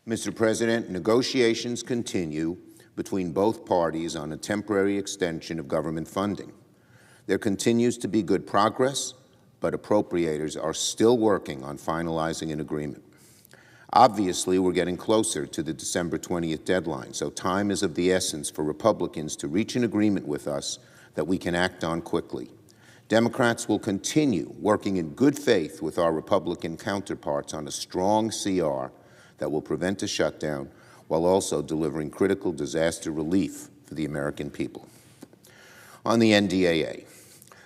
Mr. President, negotiations continue between both parties on a temporary extension of government funding. There continues to be good progress, but appropriators are still working on finalizing an agreement. Obviously, we're getting closer to the December 20th deadline, so time is of the essence for Republicans to reach an agreement with us that we can act on quickly. Democrats will continue working in good faith with our Republican counterparts on a strong CR that will prevent a shutdown while also delivering critical disaster relief for the American people. On the NDAA,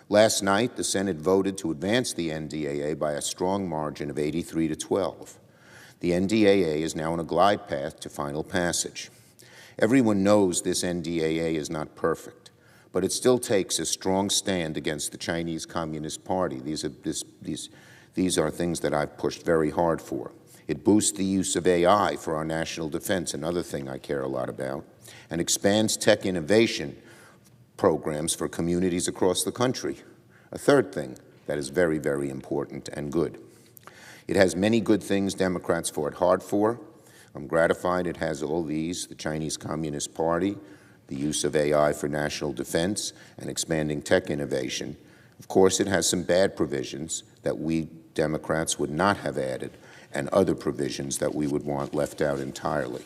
last night the Senate voted to advance the NDAA by a strong margin of 83-12. The NDAA is now on a glide path to final passage. Everyone knows this NDAA is not perfect, but it still takes a strong stand against the Chinese Communist Party. These are things that I've pushed very hard for. It boosts the use of AI for our national defense, another thing I care a lot about, and expands tech innovation programs for communities across the country, a third thing that is very, very important and good. It has many good things Democrats fought hard for. I'm gratified it has all these: the Chinese Communist Party, the use of AI for national defense, and expanding tech innovation. Of course, it has some bad provisions that we Democrats would not have added, and other provisions that we would want left out entirely.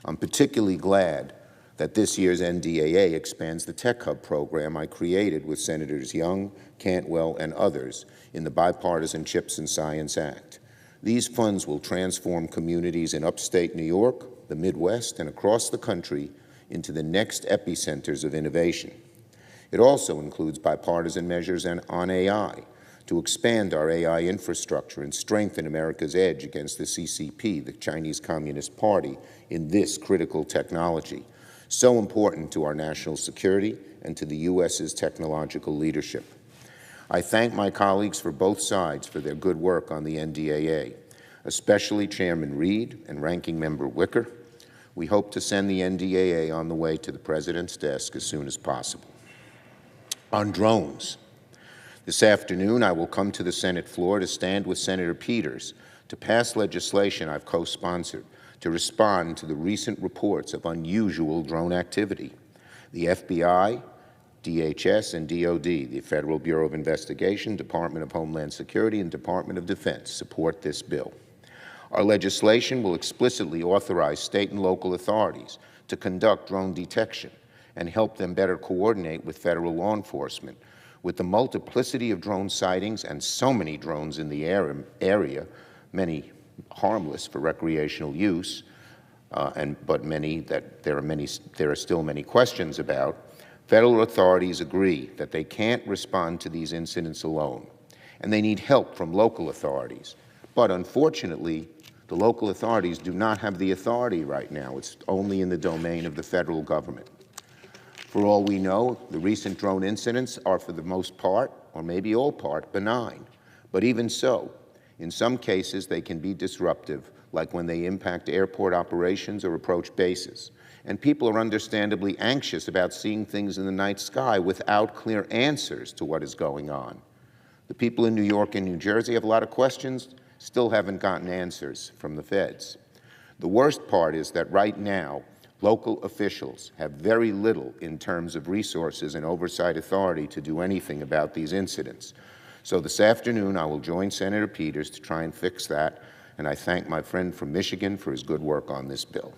I'm particularly glad that this year's NDAA expands the Tech Hub program I created with Senators Young, Cantwell, and others in the Bipartisan CHIPS and Science Act. These funds will transform communities in upstate New York, the Midwest, and across the country into the next epicenters of innovation. It also includes bipartisan measures on AI to expand our AI infrastructure and strengthen America's edge against the CCP, the Chinese Communist Party, in this critical technology, so important to our national security and to the U.S.'s technological leadership. I thank my colleagues for both sides for their good work on the NDAA, especially Chairman Reid and Ranking Member Wicker. We hope to send the NDAA on the way to the President's desk as soon as possible. On drones, this afternoon I will come to the Senate floor to stand with Senator Peters to pass legislation I've co-sponsored to respond to the recent reports of unusual drone activity. The FBI, DHS, and DOD, the Federal Bureau of Investigation, Department of Homeland Security, and Department of Defense support this bill. Our legislation will explicitly authorize state and local authorities to conduct drone detection and help them better coordinate with federal law enforcement. With the multiplicity of drone sightings and so many drones in the area, many harmless for recreational use, but many that there are still many questions about, federal authorities agree that they can't respond to these incidents alone, and they need help from local authorities. But unfortunately, the local authorities do not have the authority right now. It's only in the domain of the federal government. For all we know, the recent drone incidents are for the most part, or maybe all part, benign. But even so, in some cases they can be disruptive, like when they impact airport operations or approach bases. And people are understandably anxious about seeing things in the night sky without clear answers to what is going on. The people in New York and New Jersey have a lot of questions, still haven't gotten answers from the feds. The worst part is that right now, local officials have very little in terms of resources and oversight authority to do anything about these incidents. So this afternoon, I will join Senator Peters to try and fix that, and I thank my friend from Michigan for his good work on this bill.